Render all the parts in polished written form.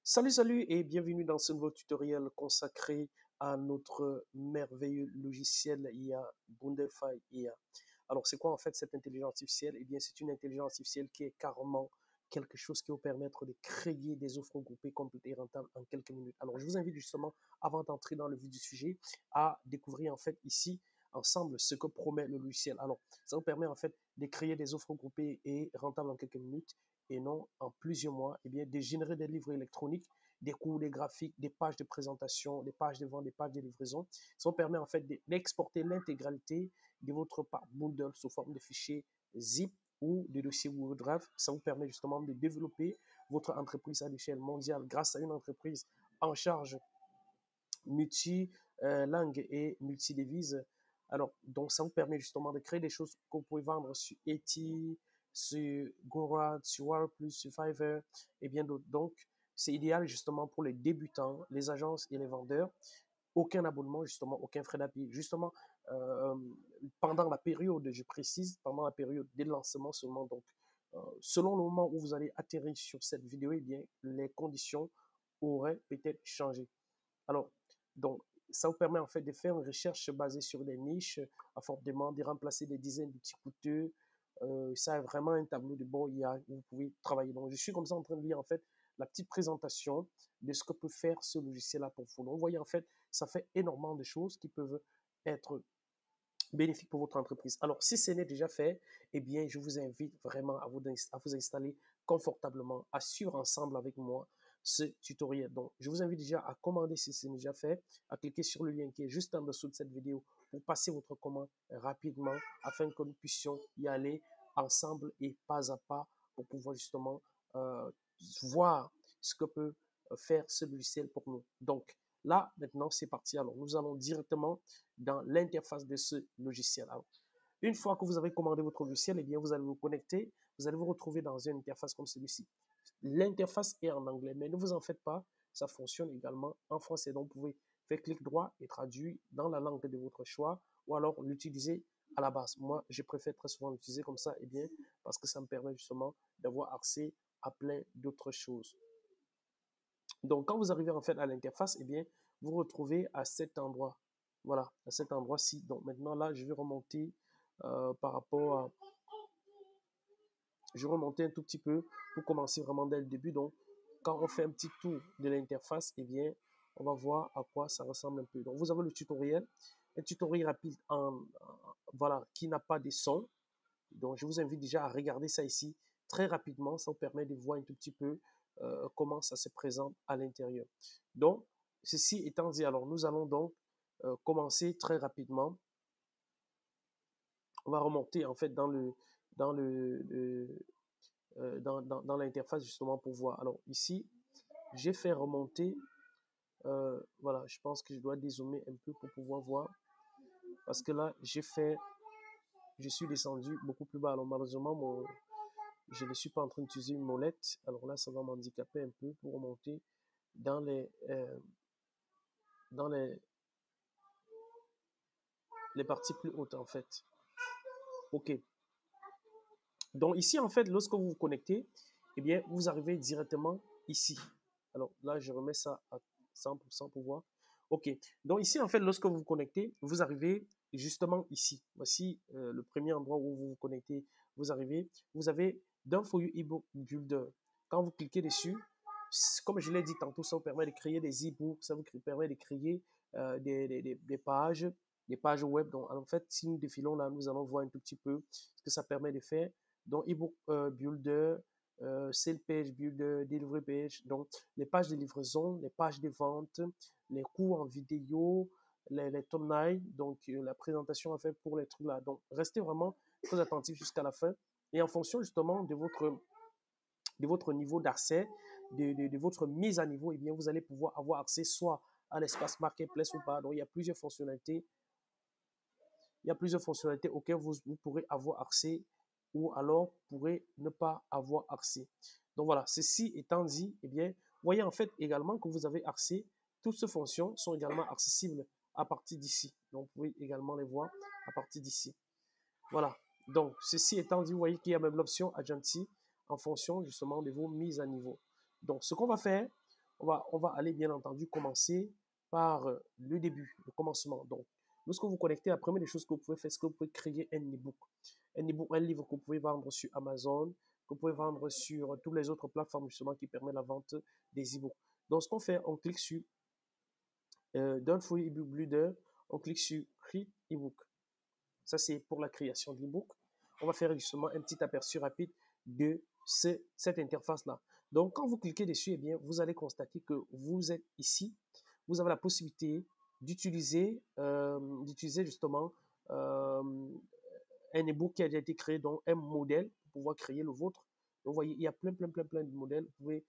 Salut et bienvenue dans ce nouveau tutoriel consacré à notre merveilleux logiciel IA, Bundefy IA. Alors, c'est quoi en fait cette intelligence artificielle? Eh bien, c'est une intelligence artificielle qui est carrément quelque chose qui va vous permettre de créer des offres groupées complètes et rentables en quelques minutes. Alors, je vous invite justement, avant d'entrer dans le vif du sujet, à découvrir en fait ici ensemble ce que promet le logiciel. Alors, ça vous permet en fait de créer des offres groupées et rentables en quelques minutes et non en plusieurs mois, eh bien, de générer des livres électroniques, des cours, des graphiques, des pages de présentation, des pages de vente, des pages de livraison. Ça vous permet en fait d'exporter l'intégralité de votre part bundle sous forme de fichiers zip ou de dossiers Google Drive. Ça vous permet justement de développer votre entreprise à l'échelle mondiale grâce à une entreprise en charge multi-langue et multi-devises. Alors, donc, ça vous permet justement de créer des choses que vous pouvez vendre sur Etsy, sur Gora, sur WordPress, sur Fiverr et bien d'autres. Donc, c'est idéal justement pour les débutants, les agences et les vendeurs. Aucun abonnement, justement, aucun frais d'appui. Justement, euh, pendant la période, je précise, pendant la période des lancements seulement. Donc, selon le moment où vous allez atterrir sur cette vidéo, eh bien, les conditions auraient peut-être changé. Alors, donc, ça vous permet en fait de faire une recherche basée sur des niches à forte demande, de remplacer des dizaines de petits coûteux. Ça est vraiment un tableau de bord IA où vous pouvez travailler. Donc, je suis comme ça en train de lire en fait la petite présentation de ce que peut faire ce logiciel-là pour vous. Donc, vous voyez en fait, ça fait énormément de choses qui peuvent être bénéfiques pour votre entreprise. Alors, si ce n'est déjà fait, eh bien, je vous invite vraiment à vous installer confortablement, à suivre ensemble avec moi ce tutoriel. Donc, je vous invite déjà à commander si c'est déjà fait, à cliquer sur le lien qui est juste en dessous de cette vidéo pour passer votre commande rapidement afin que nous puissions y aller ensemble et pas à pas pour pouvoir justement euh, voir ce que peut faire ce logiciel pour nous. Donc, là, maintenant, c'est parti. Alors, nous allons directement dans l'interface de ce logiciel. Alors, une fois que vous avez commandé votre logiciel, eh bien, vous allez vous connecter, vous allez vous retrouver dans une interface comme celui-ci. L'interface est en anglais, mais ne vous en faites pas, ça fonctionne également en français. Donc, vous pouvez faire clic droit et traduire dans la langue de votre choix, ou alors l'utiliser à la base. Moi, je préfère très souvent l'utiliser comme ça, eh bien, parce que ça me permet justement d'avoir accès à plein d'autres choses. Donc, quand vous arrivez en fait à l'interface, eh bien, vous retrouvez à cet endroit. Voilà, à cet endroit-ci. Donc, maintenant, là, je vais remonter par rapport à... Je vais remonter un tout petit peu pour commencer vraiment dès le début. Donc, quand on fait un petit tour de l'interface, eh bien, on va voir à quoi ça ressemble un peu. Donc, vous avez le tutoriel, un tutoriel rapide voilà, qui n'a pas de son. Donc, je vous invite déjà à regarder ça ici très rapidement. Ça vous permet de voir un tout petit peu comment ça se présente à l'intérieur. Donc, ceci étant dit, alors nous allons donc commencer très rapidement. On va remonter en fait dans l'interface justement pour voir. Alors ici, j'ai fait remonter. Voilà, je pense que je dois dézoomer un peu pour pouvoir voir. Parce que là, je suis descendu beaucoup plus bas. Alors malheureusement, je ne suis pas en train d'utiliser une molette. Alors là, ça va m'handicaper un peu pour remonter dans les, euh, dans les parties plus hautes, en fait. OK. Donc ici, en fait, lorsque vous vous connectez, eh bien, vous arrivez directement ici. Alors là, je remets ça à 100% pour voir. OK. Donc ici, en fait, lorsque vous vous connectez, vous arrivez justement ici. Voici le premier endroit où vous vous connectez. Vous arrivez, vous avez d'un For You ebook builder. Quand vous cliquez dessus, comme je l'ai dit tantôt, ça vous permet de créer des e-books, ça vous permet de créer des pages web. Donc, en fait, si nous défilons là, nous allons voir un tout petit peu ce que ça permet de faire. Donc, ebook builder, sale page builder, delivery page. Donc, les pages de livraison, les pages de vente, les cours en vidéo, les thumbnails, donc la présentation à faire pour les trucs là. Donc, restez vraiment très attentif jusqu'à la fin. Et en fonction justement de votre niveau d'accès, de votre mise à niveau, eh bien, vous allez pouvoir avoir accès soit à l'espace marketplace ou pas. Donc, il y a plusieurs fonctionnalités. Il y a plusieurs fonctionnalités auxquelles vous pourrez avoir accès ou alors pourrez ne pas avoir accès. Donc voilà, ceci étant dit, eh bien, voyez en fait également que vous avez accès. Toutes ces fonctions sont également accessibles à partir d'ici. Donc, vous pouvez également les voir à partir d'ici. Voilà. Donc, ceci étant dit, vous voyez qu'il y a même l'option Agency en fonction justement de vos mises à niveau. Donc, ce qu'on va faire, on va aller bien entendu commencer par le début, le commencement. Donc, lorsque vous connectez, la première des choses que vous pouvez faire, c'est que vous pouvez créer un e-book. Un e-book, un livre que vous pouvez vendre sur Amazon, que vous pouvez vendre sur toutes les autres plateformes justement qui permettent la vente des e-books. Donc, ce qu'on fait, on clique sur Don't Free eBook Builder, on clique sur Create eBook. Ça, c'est pour la création de l'e-book. On va faire justement un petit aperçu rapide de cette interface-là. Donc, quand vous cliquez dessus, eh bien, vous allez constater que vous êtes ici. Vous avez la possibilité d'utiliser justement un e-book qui a déjà été créé, donc un modèle pour pouvoir créer le vôtre. Donc, vous voyez, il y a plein de modèles. Vous pouvez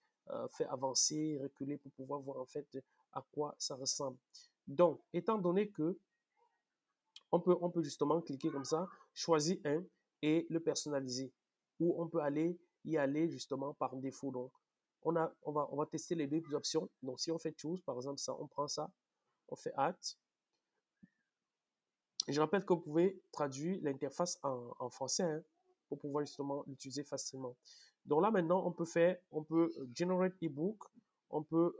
faire avancer, reculer pour pouvoir voir en fait à quoi ça ressemble. Donc, étant donné que on peut justement cliquer comme ça, choisir un et le personnaliser. Ou on peut y aller justement par défaut. Donc, on va tester les deux options. Donc, si on fait choose, par exemple, ça, on prend ça, on fait add. Et je rappelle que vous pouvez traduire l'interface en français hein, pour pouvoir justement l'utiliser facilement. Donc là, maintenant, on peut generate ebook, on peut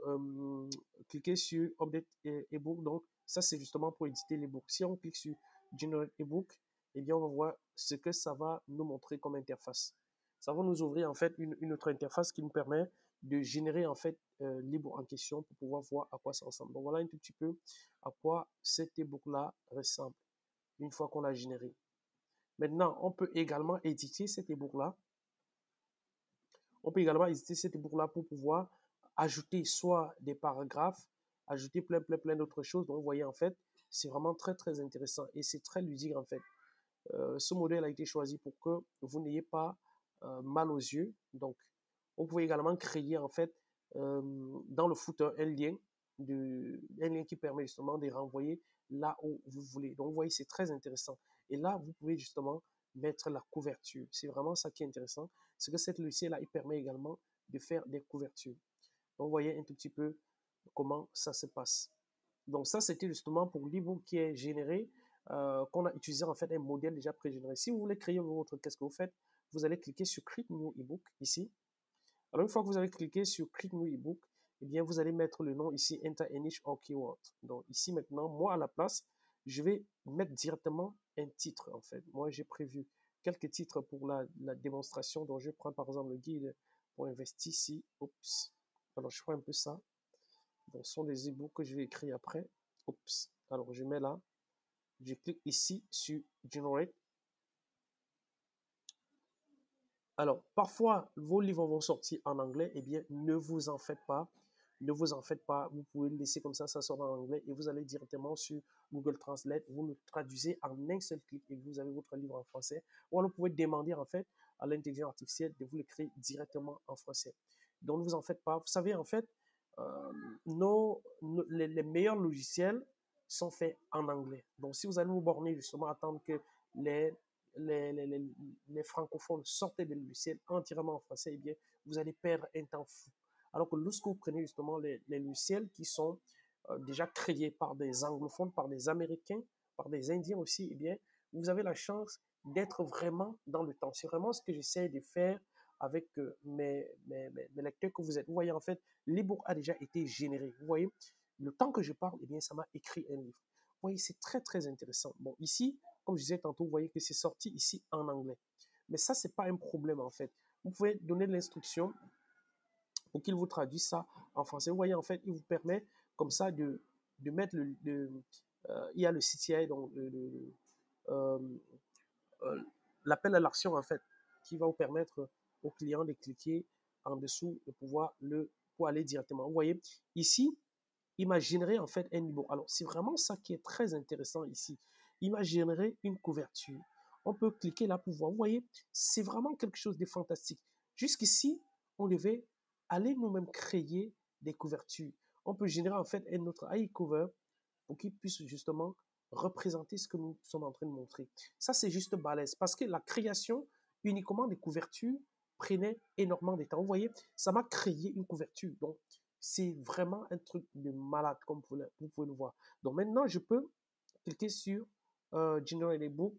cliquer sur update ebook. Donc, ça, c'est justement pour éditer l'ebook. Si on clique sur generate ebook, eh bien, on va voir ce que ça va nous montrer comme interface. Ça va nous ouvrir en fait une autre interface qui nous permet de générer en fait l'ebook en question pour pouvoir voir à quoi ça ressemble. Donc, voilà un tout petit peu à quoi cet ebook-là ressemble une fois qu'on l'a généré. Maintenant, on peut également éditer cet ebook-là. On peut également éditer cet ebook-là pour pouvoir ajouter soit des paragraphes, ajouter plein d'autres choses. Donc, vous voyez, en fait, c'est vraiment très intéressant et c'est très ludique, en fait. Ce modèle a été choisi pour que vous n'ayez pas mal aux yeux. Donc, on pouvait également créer, en fait, dans le footer, un lien qui permet justement de renvoyer là où vous voulez. Donc, vous voyez, c'est très intéressant. Et là, vous pouvez justement mettre la couverture. C'est vraiment ça qui est intéressant. C'est que cette logiciel-là, il permet également de faire des couvertures. Donc, vous voyez un tout petit peu comment ça se passe. Donc, ça, c'était justement pour l'ebook qui est généré, qu'on a utilisé en fait un modèle déjà pré-généré. Si vous voulez créer votre, qu'est-ce que vous faites? Vous allez cliquer sur Create New ebook ici. Alors, une fois que vous avez cliqué sur Create New ebook, eh bien, vous allez mettre le nom ici, Enter a niche or keyword. Donc, ici, maintenant, moi, à la place, je vais mettre directement un titre, en fait. Moi, j'ai prévu quelques titres pour la démonstration. Donc, je prends, par exemple, le guide pour investir ici. Oups. Alors, je prends un peu ça. Donc, ce sont des ebooks que je vais écrire après. Oups. Alors, je mets là. Je clique ici sur Generate. Alors, parfois, vos livres vont sortir en anglais. Eh bien, ne vous en faites pas. Ne vous en faites pas. Vous pouvez le laisser comme ça sort en anglais et vous allez directement sur Google Translate. Vous le traduisez en un seul clic et vous avez votre livre en français. Ou alors, vous pouvez demander en fait à l'intelligence artificielle de vous l'écrire directement en français. Donc, ne vous en faites pas. Vous savez, en fait, les meilleurs logiciels sont faits en anglais. Donc, si vous allez vous borner justement à attendre que les les, les, les, les francophones sortent des logiciels entièrement en français, eh bien, vous allez perdre un temps fou. Alors que lorsque vous prenez justement les logiciels qui sont déjà créés par des anglophones, par des Américains, par des Indiens aussi, eh bien, vous avez la chance d'être vraiment dans le temps. C'est vraiment ce que j'essaie de faire avec mes lecteurs que vous êtes. Vous voyez, en fait, l'ebook a déjà été généré. Vous voyez, le temps que je parle, eh bien, ça m'a écrit un livre. Vous voyez, c'est très intéressant. Bon, ici, comme je disais tantôt, vous voyez que c'est sorti ici en anglais. Mais ça, ce n'est pas un problème en fait. Vous pouvez donner l'instruction pour qu'il vous traduise ça en français. Vous voyez, en fait, il vous permet comme ça de mettre il y a le CTI, donc euh, l'appel à l'action en fait, qui va vous permettre au client de cliquer en dessous et pour aller directement. Vous voyez, ici, il m'a généré en fait un ebook. Alors, c'est vraiment ça qui est très intéressant ici. Il m'a généré une couverture. On peut cliquer là pour voir. Vous voyez, c'est vraiment quelque chose de fantastique. Jusqu'ici, on devait aller nous-mêmes créer des couvertures. On peut générer en fait un autre iCover pour qu'il puisse justement représenter ce que nous sommes en train de montrer. Ça, c'est juste balèze parce que la création uniquement des couvertures prenait énormément de temps. Vous voyez, ça m'a créé une couverture. Donc, c'est vraiment un truc de malade, comme vous pouvez le voir. Donc, maintenant, je peux cliquer sur Generate ebook,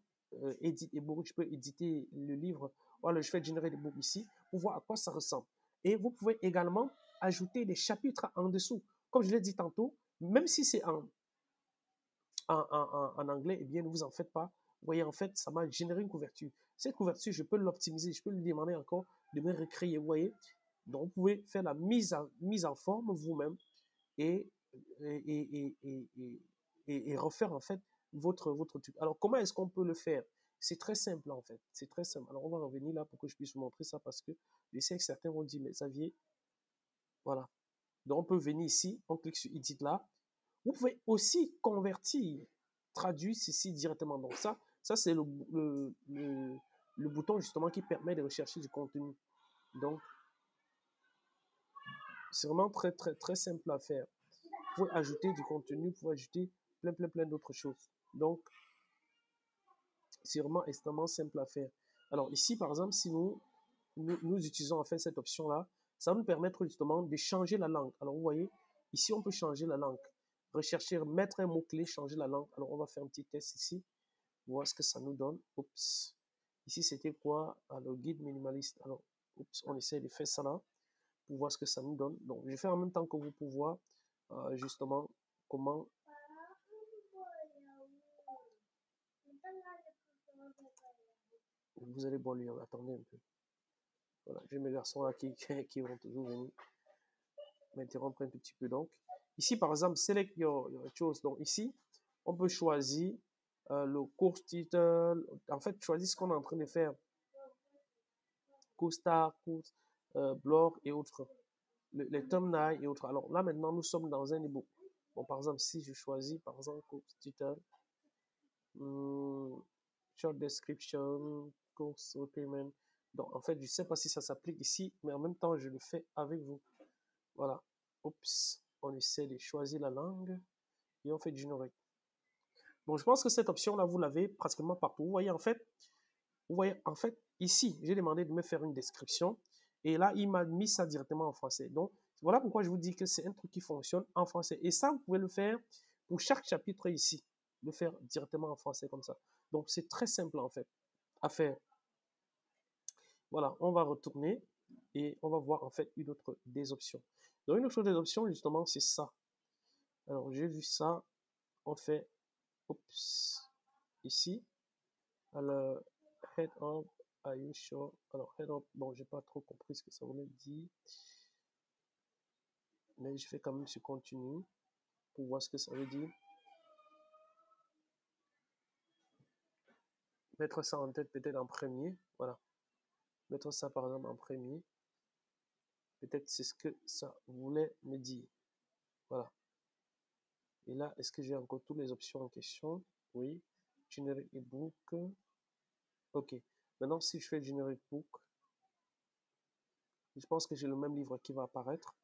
Edit ebook. Je peux éditer le livre. Voilà, je fais Generate ebook ici pour voir à quoi ça ressemble. Et vous pouvez également ajouter des chapitres en dessous. Comme je l'ai dit tantôt, même si c'est en anglais, eh bien, ne vous en faites pas. Vous voyez, en fait, ça m'a généré une couverture. Cette couverture, je peux l'optimiser, je peux lui demander encore de me recréer, vous voyez. Donc, vous pouvez faire la mise en forme vous-même et, et, et, et, et refaire, en fait, votre truc. Alors, comment est-ce qu'on peut le faire? C'est très simple, en fait. C'est très simple. Alors, on va revenir là pour que je puisse vous montrer ça parce que je sais que certains vont dire, mais Xavier, voilà. Donc, on peut venir ici, on clique sur Edit là. Vous pouvez aussi convertir, traduire ceci directement. Donc ça c'est le bouton justement qui permet de rechercher du contenu. Donc, c'est vraiment très, très, très simple à faire. Vous pouvez ajouter du contenu, vous pouvez ajouter plein d'autres choses. Donc, c'est vraiment extrêmement simple à faire. Alors ici, par exemple, si nous utilisons en fait cette option-là, ça va nous permettre justement de changer la langue. Alors, vous voyez, ici, on peut changer la langue. Rechercher, mettre un mot-clé, changer la langue. Alors, on va faire un petit test ici. Voir ce que ça nous donne. Oups. Ici, c'était quoi? Alors, guide minimaliste. Alors, oups, on essaie de faire ça là pour voir ce que ça nous donne. Donc, je vais faire en même temps que vous pour voir justement comment. Vous allez bon lire. Attendez un peu. Voilà, j'ai mes garçons là qui vont toujours venir m'interrompre un tout petit peu. Donc, ici, par exemple, select your chose. Donc, ici, on peut choisir le course title. En fait, choisir ce qu'on est en train de faire. Co-star, blog et autres. Les thumbnails et autres. Alors là, maintenant, nous sommes dans un ebook. Bon, par exemple, si je choisis, par exemple, course title, short description, course repayment. Donc, en fait, je ne sais pas si ça s'applique ici, mais en même temps, je le fais avec vous. Voilà. Oups. On essaie de choisir la langue et on fait générique. Bon, je pense que cette option-là, vous l'avez pratiquement partout. Vous voyez, en fait, ici, j'ai demandé de me faire une description et là, il m'a mis ça directement en français. Donc, voilà pourquoi je vous dis que c'est un truc qui fonctionne en français. Et ça, vous pouvez le faire pour chaque chapitre ici, le faire directement en français comme ça. Donc, c'est très simple en fait à faire. Voilà, on va retourner et on va voir en fait une autre des options. Donc, une autre des options, justement, c'est ça. Alors, j'ai vu ça. On fait, oups, ici. Alors, head up, are you sure? Alors, head up, bon, j'ai pas trop compris ce que ça voulait dire. Mais je fais quand même sur continue pour voir ce que ça veut dire. Mettre ça en tête peut-être en premier. Voilà. Mettre ça par exemple en premier. Peut-être c'est ce que ça voulait me dire. Voilà. Et là, est-ce que j'ai encore toutes les options en question? Oui. Generic ebook. Ok. Maintenant, si je fais generic book, je pense que j'ai le même livre qui va apparaître.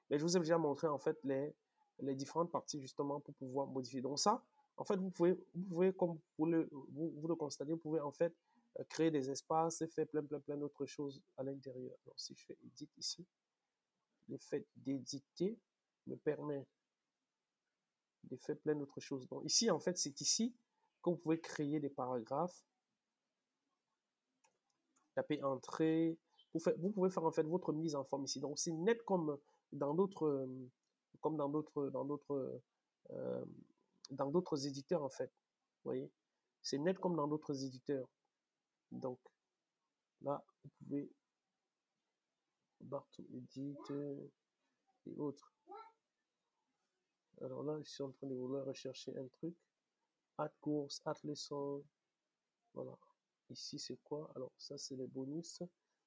Mais je vous ai déjà montré en fait les différentes parties justement pour pouvoir modifier. Donc ça, en fait, vous pouvez comme vous le constatez, vous pouvez en fait créer des espaces et faire plein d'autres choses à l'intérieur. Alors si je fais edit ici, le fait d'éditer me permet de faire plein d'autres choses. Donc ici, en fait, c'est ici que vous pouvez créer des paragraphes, taper entrée, vous pouvez faire en fait votre mise en forme ici. Donc c'est net dans d'autres euh, dans d'autres éditeurs en fait. Vous voyez, c'est net comme dans d'autres éditeurs. Donc là, vous pouvez Barto Edit et autres. Alors là, je suis en train de vouloir rechercher un truc. Add course, add lesson. Voilà. Ici, c'est quoi? Alors, ça, c'est les bonus.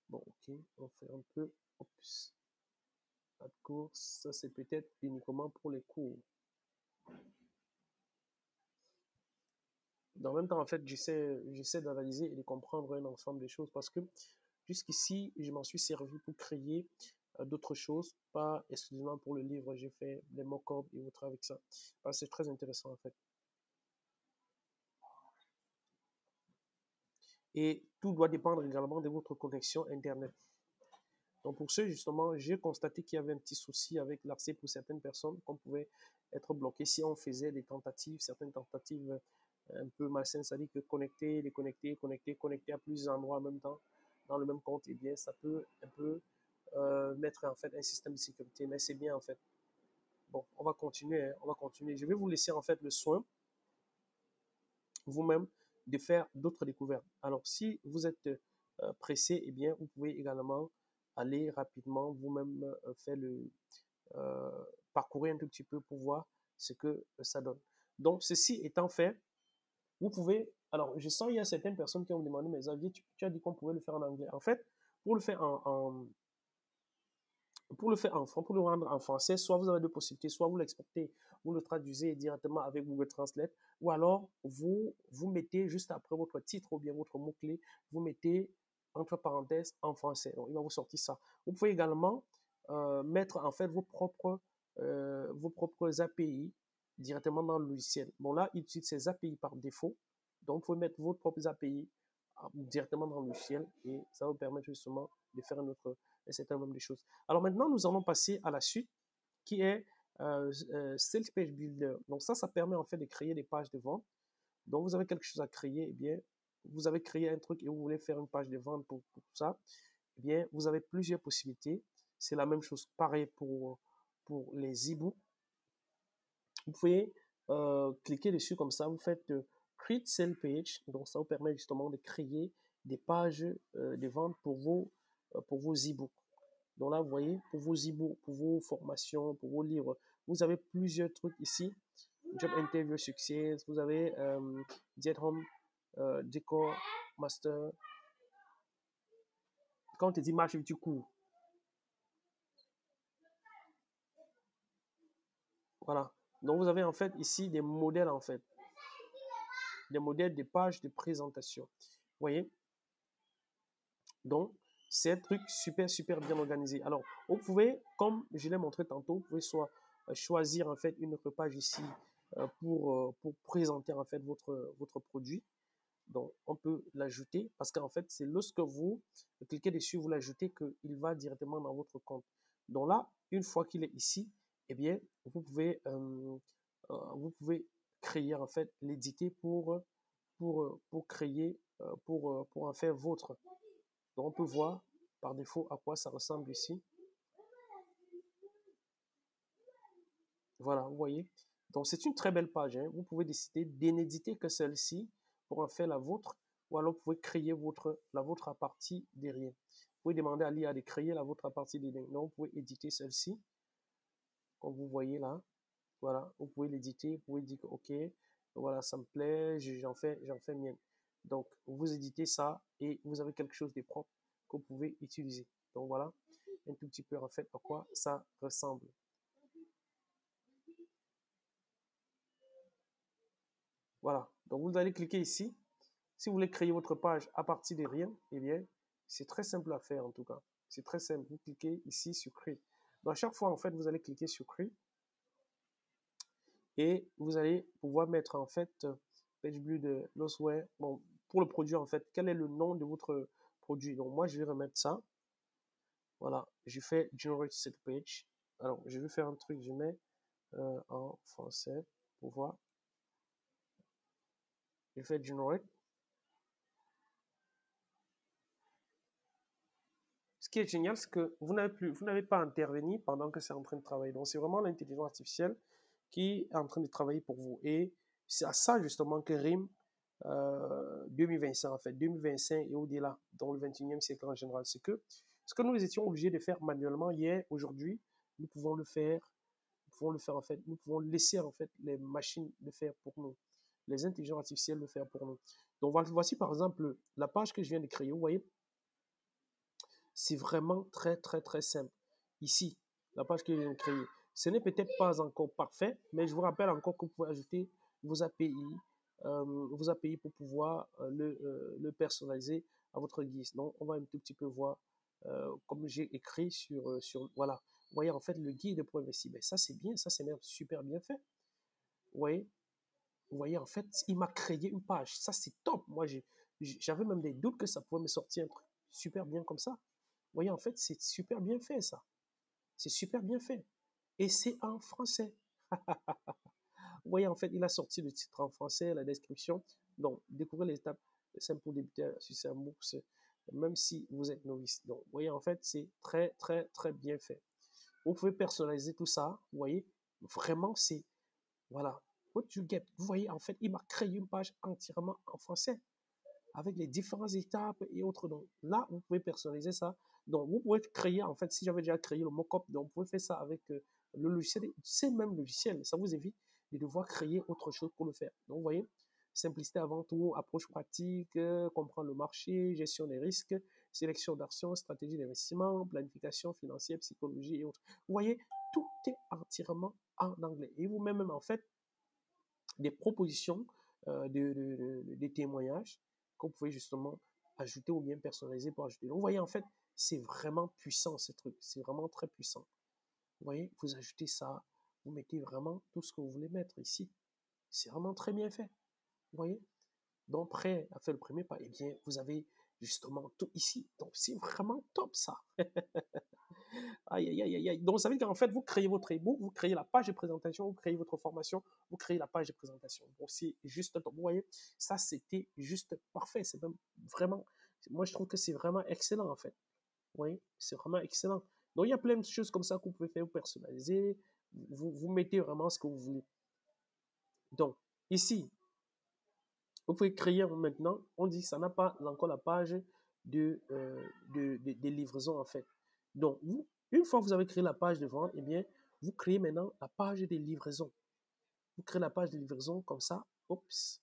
Bon, ok, on fait un peu. Oups. Add course, ça, c'est peut-être uniquement pour les cours. En même temps, en fait, j'essaie d'analyser et de comprendre un ensemble de choses parce que jusqu'ici, je m'en suis servi pour créer d'autres choses, pas exclusivement pour le livre. J'ai fait des mock-ups et autres avec ça. C'est très intéressant, en fait. Et tout doit dépendre également de votre connexion Internet. Donc pour ce, justement, j'ai constaté qu'il y avait un petit souci avec l'accès pour certaines personnes, qu'on pouvait être bloqué si on faisait des tentatives, certaines tentatives un peu malsaines, c'est-à-dire que connecter, déconnecter, connecter à plusieurs endroits en même temps, dans le même compte, eh bien, ça peut un peu mettre en fait un système de sécurité, mais c'est bien en fait. Bon, on va continuer, hein, on va continuer. Je vais vous laisser en fait le soin vous-même de faire d'autres découvertes. Alors, si vous êtes pressé, eh bien, vous pouvez également aller rapidement vous-même faire euh, parcourir un tout petit peu pour voir ce que ça donne. Donc, ceci étant fait, vous pouvez. Alors, je sens qu'il y a certaines personnes qui ont demandé, mais Xavier, tu as dit qu'on pouvait le faire en anglais. En fait, pour le faire pour le rendre en français, soit vous avez deux possibilités, soit vous l'exportez, vous le traduisez directement avec Google Translate, ou alors vous mettez juste après votre titre ou bien votre mot-clé, vous mettez entre parenthèses en français. Donc, il va vous sortir ça. Vous pouvez également mettre en fait vos propres API directement dans le logiciel. Bon, là, il utilise ces API par défaut. Donc, vous pouvez mettre vos propres API directement dans le logiciel et ça va vous permettre justement de faire un certain nombre de choses. Alors maintenant, nous allons passer à la suite qui est Sales Page Builder. Donc ça permet en fait de créer des pages de vente. Donc vous avez quelque chose à créer, eh bien, vous avez créé un truc et vous voulez faire une page de vente pour tout ça, eh bien, vous avez plusieurs possibilités. C'est la même chose, pareil pour les e-books. Vous pouvez cliquer dessus comme ça, vous faites Create Sales Page, donc ça vous permet justement de créer des pages de vente pour vos e-books. Donc là, vous voyez, pour vos e-books, pour vos formations, pour vos livres, vous avez plusieurs trucs ici. Job Interview Success, vous avez Get Home, Decor, Master. Quand on te dit marche, tu cours. Voilà. Donc vous avez en fait ici des modèles en fait. Des modèles de pages de présentation. Vous voyez? Donc, c'est un truc super bien organisé. Alors, vous pouvez, comme je l'ai montré tantôt, vous pouvez soit choisir en fait une autre page ici pour présenter en fait votre produit. Donc, on peut l'ajouter parce qu'en fait, c'est lorsque vous cliquez dessus, vous l'ajoutez qu'il va directement dans votre compte. Donc là, une fois qu'il est ici, eh bien, vous pouvez créer en fait, l'éditer pour créer, pour en faire votre. Donc, on peut voir par défaut à quoi ça ressemble ici. Voilà, vous voyez. Donc, c'est une très belle page. Hein. Vous pouvez décider d'éditer que celle-ci pour en faire la vôtre, ou alors vous pouvez créer la vôtre à partir de rien. Vous pouvez demander à l'IA de créer la vôtre à partir de rien. Donc, vous pouvez éditer celle-ci, comme vous voyez là. Voilà, vous pouvez l'éditer, vous pouvez dire que, OK, voilà, ça me plaît, j'en fais mienne. Donc, vous éditez ça et vous avez quelque chose de propre que vous pouvez utiliser. Donc, voilà un tout petit peu en fait à quoi ça ressemble. Voilà, donc vous allez cliquer ici. Si vous voulez créer votre page à partir de rien, eh bien, c'est très simple à faire en tout cas. C'est très simple. Vous cliquez ici sur Create. Donc, à chaque fois, en fait, vous allez cliquer sur Create et vous allez pouvoir mettre en fait Page Builder, Lostware. Bon, pour le produit, en fait, quel est le nom de votre produit? Donc, moi, je vais remettre ça. Voilà, je fais Generate Set Page. Alors, je vais faire un truc, je mets en français pour voir. Je fais Generate. Ce qui est génial, c'est que vous n'avez pas à intervenir pendant que c'est en train de travailler. Donc, c'est vraiment l'intelligence artificielle qui est en train de travailler pour vous. Et c'est à ça, justement, que rime 2025, en fait, 2025 et au-delà, dans le 21e siècle en général. C'est que ce que nous étions obligés de faire manuellement hier, aujourd'hui, nous pouvons le faire. Nous pouvons le faire, en fait. Nous pouvons laisser, en fait, les machines le faire pour nous. Les intelligences artificielles le faire pour nous. Donc, voici, par exemple, la page que je viens de créer. Vous voyez, c'est vraiment très simple. Ici, la page que je viens de créer. Ce n'est peut-être pas encore parfait, mais je vous rappelle encore que vous pouvez ajouter vos API pour pouvoir le personnaliser à votre guise. Donc, on va un tout petit peu voir, comme j'ai écrit voilà. Vous voyez, en fait, le guide pour investir. Ben, ça, c'est bien, ça, c'est même super bien fait. Vous voyez, en fait, il m'a créé une page. Ça, c'est top. Moi, j'avais même des doutes que ça pouvait me sortir un truc super bien comme ça. Vous voyez, en fait, c'est super bien fait, ça. C'est super bien fait. Et c'est en français. Vous voyez, en fait, il a sorti le titre en français, la description. Donc, découvrez les étapes simples pour débuter sur un bourse même si vous êtes novice. Donc, vous voyez, en fait, c'est très, très, très bien fait. Vous pouvez personnaliser tout ça. Vous voyez, vraiment, c'est, voilà. What you get. Vous voyez, en fait, il m'a créé une page entièrement en français avec les différentes étapes et autres. Donc, là, vous pouvez personnaliser ça. Donc, vous pouvez créer, en fait, si j'avais déjà créé le mock-up, donc vous pouvez faire ça avec le logiciel, c'est même logiciel. Ça vous évite de devoir créer autre chose pour le faire. Donc, vous voyez, simplicité avant tout, approche pratique, comprendre le marché, gestion des risques, sélection d'actions, stratégie d'investissement, planification financière, psychologie et autres. Vous voyez, tout est entièrement en anglais. Et vous-même, en fait, des propositions, des témoignages que vous pouvez justement ajouter ou bien personnaliser pour ajouter. Donc, vous voyez, en fait, c'est vraiment puissant, ce truc. C'est vraiment très puissant. Vous voyez, vous ajoutez ça, vous mettez vraiment tout ce que vous voulez mettre ici. C'est vraiment très bien fait. Vous voyez? Donc, prêt à faire le premier pas, eh bien, vous avez justement tout ici. Donc, c'est vraiment top, ça. Aïe, aïe, aïe, aïe. Donc, ça veut dire qu'en fait, vous créez votre e-book, vous créez la page de présentation, vous créez votre formation, vous créez la page de présentation. Bon, c'est juste top. Vous voyez, ça, c'était juste parfait. C'est même vraiment, moi, je trouve que c'est vraiment excellent, en fait. Vous voyez, c'est vraiment excellent. Donc, il y a plein de choses comme ça que vous pouvez faire, vous personnaliser, vous mettez vraiment ce que vous voulez. Donc, ici, vous pouvez créer maintenant, on dit que ça n'a pas encore la page de livraison en fait. Donc, vous, une fois que vous avez créé la page de vente, eh bien, vous créez maintenant la page de livraison. Vous créez la page de livraison comme ça. Oups.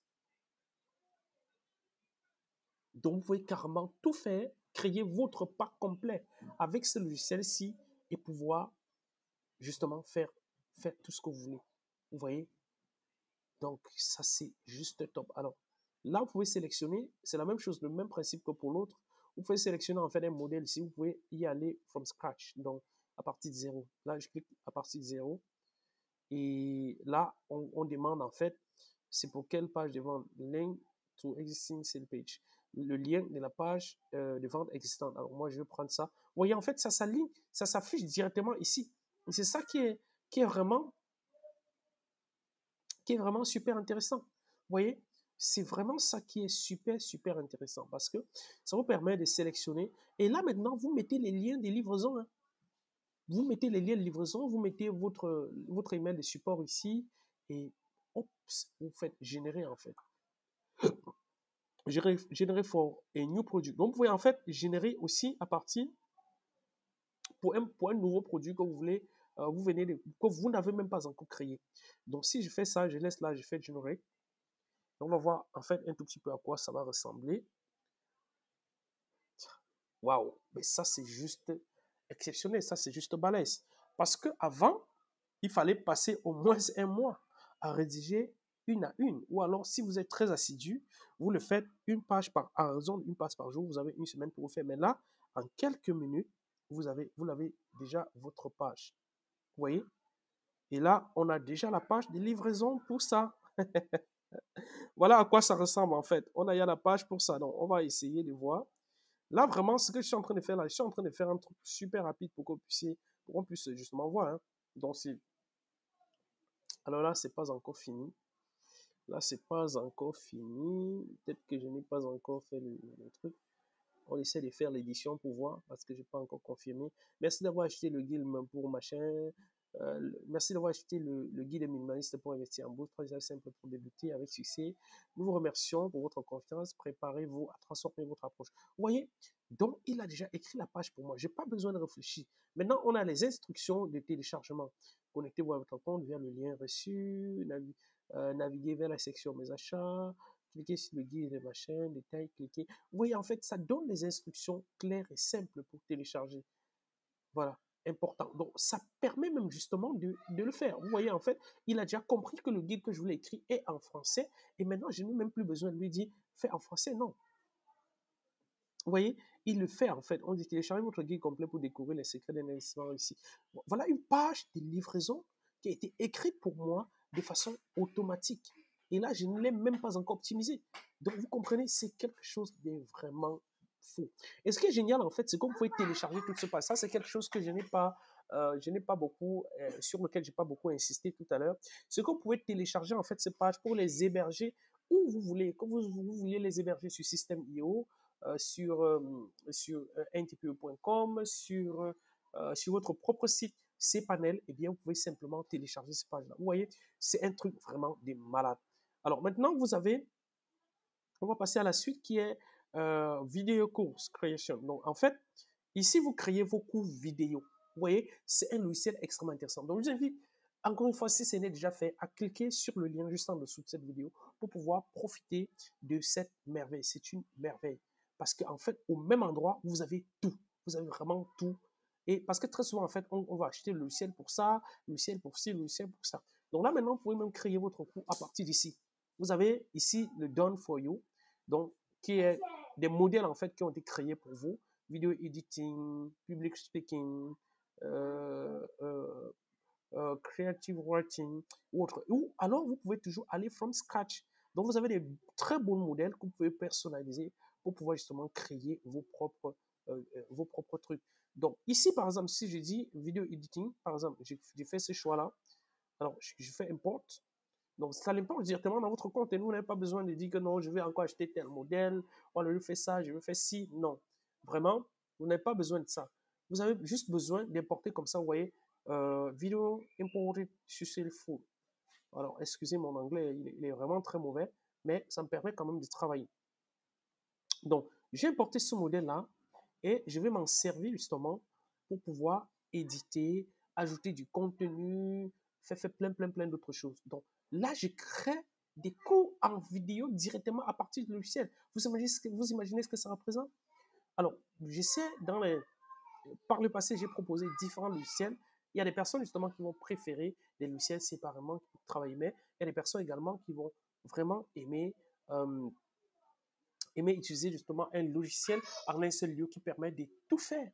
Donc, vous pouvez carrément tout faire, créer votre pack complet avec ce logiciel-ci et pouvoir justement faire tout ce que vous voulez. Vous voyez? Donc, ça, c'est juste top. Alors, là, vous pouvez sélectionner, c'est la même chose, le même principe que pour l'autre. Vous pouvez sélectionner en fait un modèle ici, vous pouvez y aller from scratch, donc à partir de zéro. Là, je clique à partir de zéro. Et là, on demande en fait, c'est pour quelle page de vente? Link to existing sale page. Le lien de la page de vente existante. Alors, moi, je vais prendre ça. Vous voyez, en fait, ça s'aligne, ça s'affiche directement ici. Et c'est ça qui est vraiment super intéressant. Vous voyez, c'est vraiment ça qui est super, super intéressant parce que ça vous permet de sélectionner. Et là, maintenant, vous mettez les liens des livraisons. Hein. Vous mettez les liens de livraison, vous mettez votre email de support ici et oups, vous faites générer en fait. Générer for a new product. Donc, vous pouvez en fait générer aussi à partir pour un nouveau produit que vous voulez, que vous n'avez même pas encore créé. Donc, si je fais ça, je laisse là, je fais générer. On va voir en fait un tout petit peu à quoi ça va ressembler. Waouh, mais ça c'est juste exceptionnel, ça c'est juste balèze. Parce qu'avant, il fallait passer au moins un mois à rédiger une à une. Ou alors, si vous êtes très assidu, vous le faites une page à raison d'une page par jour. Vous avez une semaine pour le faire. Mais là, en quelques minutes, vous l'avez déjà votre page. Vous voyez? Et là, on a déjà la page de livraison pour ça. Voilà à quoi ça ressemble en fait. On a la page pour ça. Donc, on va essayer de voir. Là, vraiment, ce que je suis en train de faire là, je suis en train de faire un truc super rapide pour qu'on puisse justement voir. Hein. Donc, alors là, c'est pas encore fini. Là, c'est pas encore fini. Peut-être que je n'ai pas encore fait le truc. On essaie de faire l'édition pour voir parce que je n'ai pas encore confirmé. Merci d'avoir acheté le guide pour machin. Merci d'avoir acheté le guide minimaliste pour investir en bourse. 3 étapes simples pour débuter avec succès. Nous vous remercions pour votre confiance. Préparez-vous à transformer votre approche. Vous voyez, donc il a déjà écrit la page pour moi. Je n'ai pas besoin de réfléchir. Maintenant, on a les instructions de téléchargement. Connectez-vous à votre compte via le lien reçu. Naviguez vers la section mes achats. Cliquez sur le guide des machins, détails, cliquez. Vous voyez, en fait, ça donne les instructions claires et simples pour télécharger. Voilà, important. Donc, ça permet même justement de le faire. Vous voyez, en fait, il a déjà compris que le guide que je voulais écrire est en français et maintenant, je n'ai même plus besoin de lui dire fais en français. Non. Vous voyez, il le fait en fait. On dit téléchargez votre guide complet pour découvrir les secrets d'un investissement ici. Voilà une page de livraison qui a été écrite pour moi de façon automatique. Et là, je ne l'ai même pas encore optimisé. Donc, vous comprenez, c'est quelque chose de vraiment fou. Et ce qui est génial, en fait, c'est que vous pouvez télécharger tout ce page. Ça, c'est quelque chose que je n'ai pas beaucoup, sur lequel je n'ai pas beaucoup insisté tout à l'heure. C'est que vous pouvez télécharger, en fait, ces pages pour les héberger où vous voulez. Quand vous vouliez les héberger sur System.io, sur ntpe.com, sur votre propre site cPanel, eh bien, vous pouvez simplement télécharger cette page-là. Vous voyez, c'est un truc vraiment de malade. Alors maintenant, on va passer à la suite qui est Video Course Creation. Donc, en fait, ici, vous créez vos cours vidéo. Vous voyez, c'est un logiciel extrêmement intéressant. Donc, je vous invite, encore une fois, si ce n'est déjà fait, à cliquer sur le lien juste en dessous de cette vidéo pour pouvoir profiter de cette merveille. C'est une merveille. Parce qu'en fait, au même endroit, vous avez tout. Vous avez vraiment tout. Et parce que très souvent, en fait, on va acheter le logiciel pour ça, le logiciel pour ci, le logiciel pour ça. Donc là, maintenant, vous pouvez même créer votre cours à partir d'ici. Vous avez ici le Done for You, donc qui est des modèles en fait qui ont été créés pour vous, vidéo editing, public speaking, creative writing ou autre. Ou alors vous pouvez toujours aller from scratch. Donc vous avez des très bons modèles que vous pouvez personnaliser pour pouvoir justement créer vos propres trucs. Donc ici par exemple, si je dis vidéo editing, par exemple, j'ai fait ce choix-là. Alors je fais import. Donc, ça l'importe directement dans votre compte et vous n'avez pas besoin de dire que non, je vais encore acheter tel modèle, voilà, je fais ça, je vais faire ci. Non. Vraiment, vous n'avez pas besoin de ça. Vous avez juste besoin d'importer comme ça, vous voyez, vidéo imported successful. Alors, excusez mon anglais, il est vraiment très mauvais, mais ça me permet quand même de travailler. Donc, j'ai importé ce modèle-là et je vais m'en servir justement pour pouvoir éditer, ajouter du contenu, faire plein d'autres choses. Donc, là, je crée des cours en vidéo directement à partir du logiciel. Vous imaginez ce que ça représente? Alors, j'essaie par le passé, j'ai proposé différents logiciels. Il y a des personnes justement qui vont préférer des logiciels séparément pour travailler, mais il y a des personnes également qui vont vraiment aimer utiliser justement un logiciel en un seul lieu qui permet de tout faire.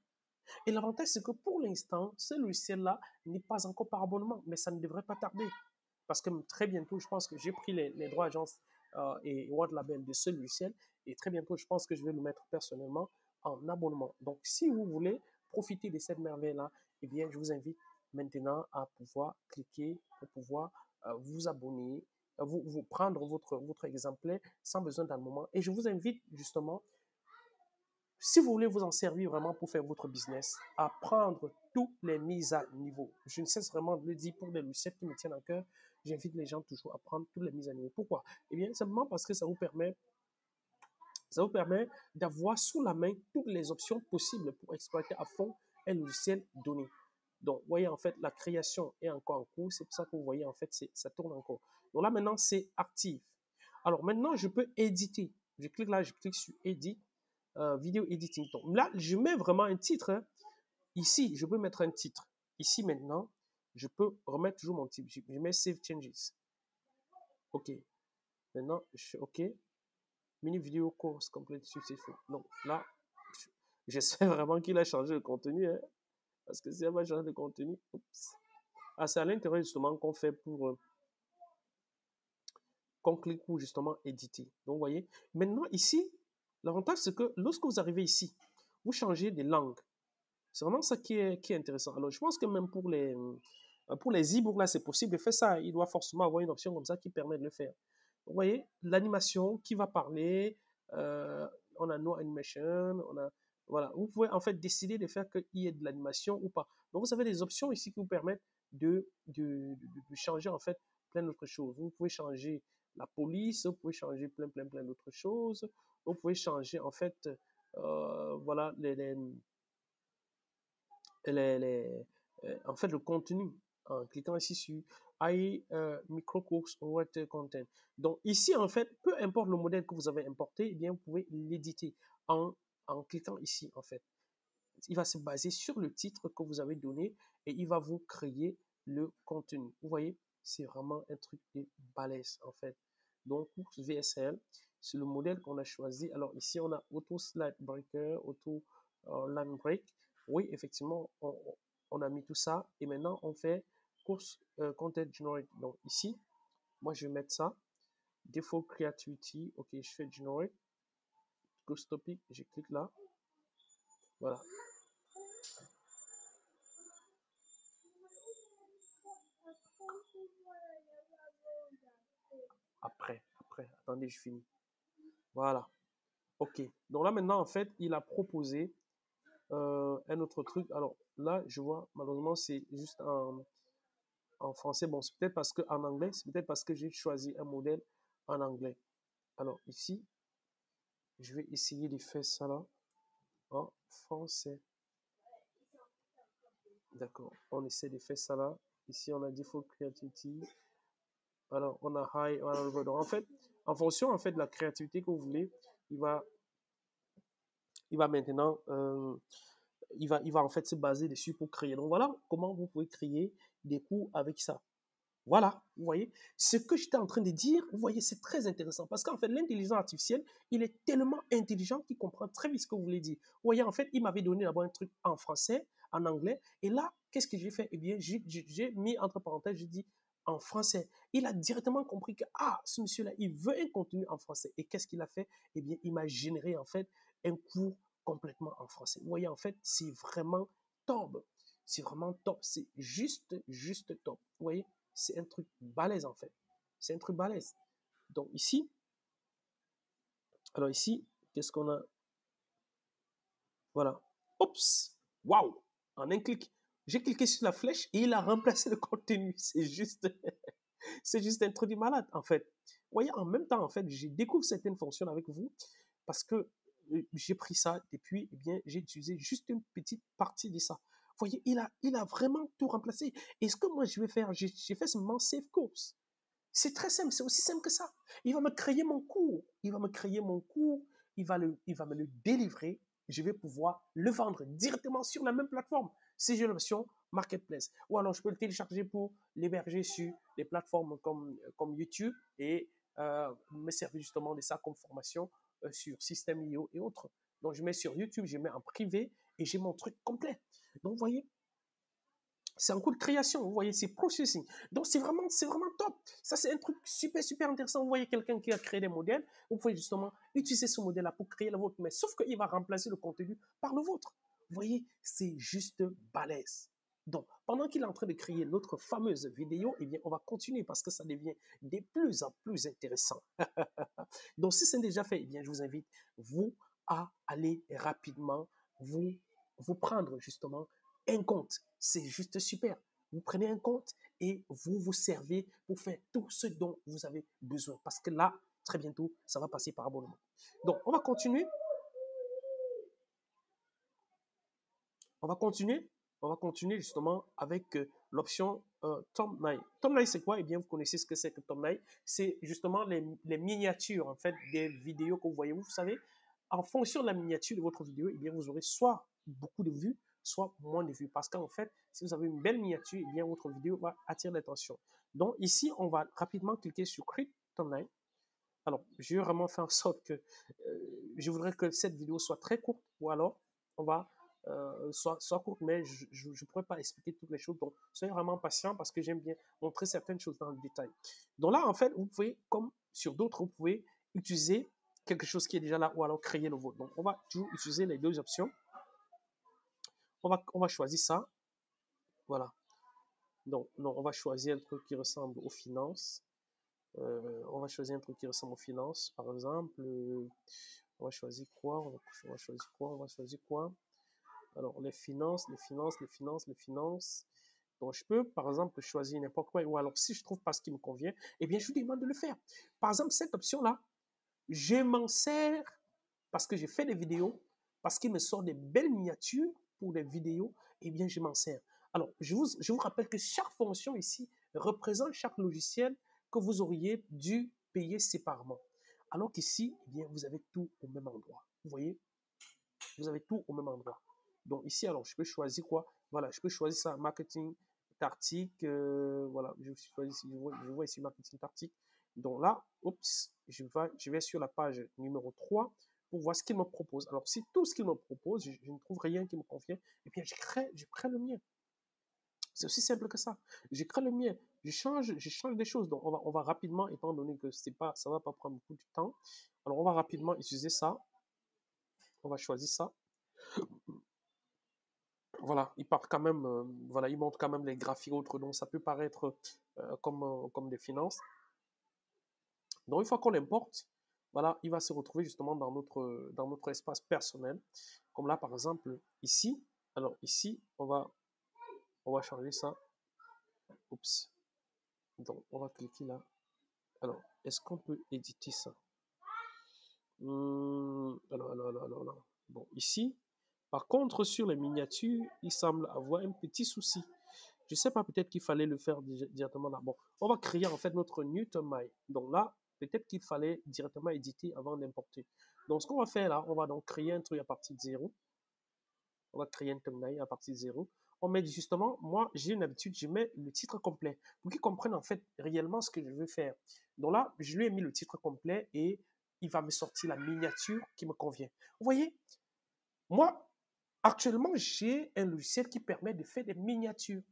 Et l'avantage, c'est que pour l'instant, ce logiciel-là n'est pas encore par abonnement, mais ça ne devrait pas tarder. Parce que très bientôt, je pense que j'ai pris les droits agence et Word Label de ce logiciel. Et très bientôt, je pense que je vais le mettre personnellement en abonnement. Donc, si vous voulez profiter de cette merveille-là, eh bien, je vous invite maintenant à pouvoir cliquer pour pouvoir vous abonner, vous prendre votre exemplaire sans besoin d'un moment. Et je vous invite justement, si vous voulez vous en servir vraiment pour faire votre business, à prendre toutes les mises à niveau. Je ne cesse vraiment de le dire pour des logiciels qui me tiennent à cœur. J'invite les gens toujours à prendre toutes les mises à niveau. Pourquoi? Eh bien, simplement parce que ça vous permet d'avoir sous la main toutes les options possibles pour exploiter à fond un logiciel donné. Donc, vous voyez, en fait, la création est encore en cours. C'est pour ça que vous voyez, en fait, ça tourne encore. Donc là, maintenant, c'est actif. Alors, maintenant, je peux éditer. Je clique là, je clique sur Edit, Vidéo Editing. Donc là, je mets vraiment un titre. Hein. Ici, je peux mettre un titre. Ici, maintenant, je peux remettre toujours mon titre. Je mets Save Changes. OK. Maintenant, je fais OK. Mini vidéo course complète successful. Donc là, j'espère vraiment qu'il a changé le contenu. Hein, parce que si elle va changer le contenu, oups. Ah, c'est à l'intérieur justement qu'on fait pour qu'on clique pour justement éditer. Donc, vous voyez. Maintenant, ici, l'avantage, c'est que lorsque vous arrivez ici, vous changez de langue. C'est vraiment ça qui est intéressant. Alors, je pense que même pour les e-books, là, c'est possible de faire ça. Il doit forcément avoir une option comme ça qui permet de le faire. Vous voyez, l'animation qui va parler, on a no animation, voilà. Vous pouvez en fait décider de faire qu'il y ait de l'animation ou pas. Donc, vous avez des options ici qui vous permettent de changer en fait plein d'autres choses. Vous pouvez changer la police, vous pouvez changer plein d'autres choses. Vous pouvez changer en fait, voilà, en fait le contenu en cliquant ici sur micro course water content. Donc ici en fait, peu importe le modèle que vous avez importé, eh bien vous pouvez l'éditer en cliquant ici en fait. Il va se baser sur le titre que vous avez donné et il va vous créer le contenu. Vous voyez, c'est vraiment un truc de balèze en fait. Donc pour VSL, c'est le modèle qu'on a choisi. Alors ici on a auto slide breaker, auto line break. Oui, effectivement, on a mis tout ça et maintenant on fait course content generate. Donc ici, moi je vais mettre ça. Default creativity, ok, je fais generate. Course topic, je clique là. Voilà. Après, attendez, je finis. Voilà. OK. Donc là, maintenant, en fait, il a proposé un autre truc. Alors là, je vois, malheureusement, c'est juste en français. Bon, c'est peut-être parce que en anglais, c'est peut-être parce que j'ai choisi un modèle en anglais. Alors ici, je vais essayer de faire ça là en français. D'accord. On essaie de faire ça là. Ici, on a Default Creativity. Alors, on a High, on a Low. Donc, en fait, en fonction en fait, de la créativité que vous voulez, il va, il va maintenant il va en fait se baser dessus pour créer. Donc voilà comment vous pouvez créer des cours avec ça. Voilà, vous voyez, ce que j'étais en train de dire, vous voyez, c'est très intéressant parce qu'en fait, l'intelligence artificielle, il est tellement intelligent qu'il comprend très vite ce que vous voulez dire. Vous voyez, en fait, il m'avait donné d'abord un truc en français, en anglais, et là, qu'est-ce que j'ai fait? Eh bien, j'ai mis entre parenthèses, j'ai dit en français. Il a directement compris que, ah, ce monsieur-là, il veut un contenu en français. Et qu'est-ce qu'il a fait? Eh bien, il m'a généré, en fait, un cours complètement en français. Vous voyez, en fait, c'est vraiment top. C'est vraiment top. C'est juste top. Vous voyez? C'est un truc balèze en fait. C'est un truc balèze. Donc ici, alors ici, qu'est-ce qu'on a? Voilà. Oups! Waouh! En un clic, j'ai cliqué sur la flèche et il a remplacé le contenu. C'est juste, c'est juste un truc de malade en fait. Vous voyez, en même temps, en fait, j'ai découvert certaines fonctions avec vous parce que j'ai pris ça et puis, eh bien, j'ai utilisé juste une petite partie de ça. Vous voyez, il a vraiment tout remplacé. Et ce que moi, je vais faire, j'ai fait seulement save course. C'est très simple, c'est aussi simple que ça. Il va me créer mon cours. Il va me créer mon cours. Il va me le délivrer. Je vais pouvoir le vendre directement sur la même plateforme si j'ai l'option Marketplace. Ou alors, je peux le télécharger pour l'héberger sur des plateformes comme YouTube et me servir justement de ça comme formation sur System.io et autres. Donc, je mets sur YouTube, je mets en privé et j'ai mon truc complet. Donc, vous voyez, c'est un coup de création, vous voyez, c'est processing. Donc, c'est vraiment top. Ça, c'est un truc super intéressant. Vous voyez quelqu'un qui a créé des modèles, vous pouvez justement utiliser ce modèle-là pour créer le vôtre, mais sauf qu'il va remplacer le contenu par le vôtre. Vous voyez, c'est juste balèze. Donc, pendant qu'il est en train de créer notre fameuse vidéo, eh bien, on va continuer parce que ça devient de plus en plus intéressant. Donc, si c'est déjà fait, eh bien, je vous invite, vous, à aller rapidement vous prendre justement un compte. C'est juste super. Vous prenez un compte et vous vous servez pour faire tout ce dont vous avez besoin. Parce que là, très bientôt, ça va passer par abonnement. Donc, on va continuer. On va continuer. On va continuer justement avec l'option thumbnail. Thumbnail, c'est quoi? Eh bien, vous connaissez ce que c'est que thumbnail. C'est justement les miniatures, en fait, des vidéos que vous voyez. Vous savez, en fonction de la miniature de votre vidéo, eh bien, vous aurez soit beaucoup de vues, soit moins de vues. Parce qu'en fait, si vous avez une belle miniature, eh bien, votre vidéo va attirer l'attention. Donc, ici, on va rapidement cliquer sur Create Thumbnail. Alors, je vais vraiment faire en sorte que je voudrais que cette vidéo soit très courte ou alors on va soit courte, mais je ne pourrais pas expliquer toutes les choses. Donc, soyez vraiment patient parce que j'aime bien montrer certaines choses dans le détail. Donc là, en fait, vous pouvez, comme sur d'autres, vous pouvez utiliser quelque chose qui est déjà là ou alors créer le vôtre. Donc, on va toujours utiliser les deux options. On va choisir ça. Voilà. Donc, non, on va choisir un truc qui ressemble aux finances. On va choisir un truc qui ressemble aux finances, par exemple. On va choisir quoi? On va choisir quoi? On va choisir quoi? Alors, les finances, les finances, les finances, les finances. Donc, je peux, par exemple, choisir n'importe quoi. Ou alors, si je ne trouve pas ce qui me convient, eh bien, je vous demande de le faire. Par exemple, cette option-là, je m'en sers parce que j'ai fait des vidéos, parce qu'il me sort des belles miniatures pour des vidéos, eh bien, je m'en sers. Alors, je vous rappelle que chaque fonction ici représente chaque logiciel que vous auriez dû payer séparément. Alors qu'ici, eh bien, vous avez tout au même endroit. Vous voyez, vous avez tout au même endroit. Donc ici, alors, je peux choisir quoi? Voilà, je peux choisir ça, marketing tactique. Voilà, je vois ici marketing tactique. Donc là, oups, je vais sur la page numéro 3 pour voir ce qu'il me propose. Alors, si tout ce qu'il me propose, je ne trouve rien qui me convient, eh bien, je crée le mien. C'est aussi simple que ça. Je crée le mien. Je change des choses. Donc, on va rapidement, étant donné que ça va pas prendre beaucoup de temps. Alors, on va rapidement utiliser ça. On va choisir ça. Voilà, il part quand même, voilà, il montre quand même les graphiques autres, donc ça peut paraître comme des finances. Donc, une fois qu'on l'importe, voilà, il va se retrouver justement dans notre espace personnel. Comme là, par exemple, ici. Alors ici, on va changer ça. Oups. Donc, on va cliquer là. Alors, est-ce qu'on peut éditer ça? Alors. Bon, ici. Par contre, sur les miniatures, il semble avoir un petit souci. Je ne sais pas, peut-être qu'il fallait le faire directement là. Bon, on va créer en fait notre new thumbnail. Donc là, peut-être qu'il fallait directement éditer avant d'importer. Donc, ce qu'on va faire là, on va donc créer un truc à partir de 0. On va créer un thumbnail à partir de 0. On met justement, moi, j'ai une habitude, je mets le titre complet pour qu'ils comprennent en fait réellement ce que je veux faire. Donc là, je lui ai mis le titre complet et il va me sortir la miniature qui me convient. Vous voyez, moi, actuellement, j'ai un logiciel qui permet de faire des miniatures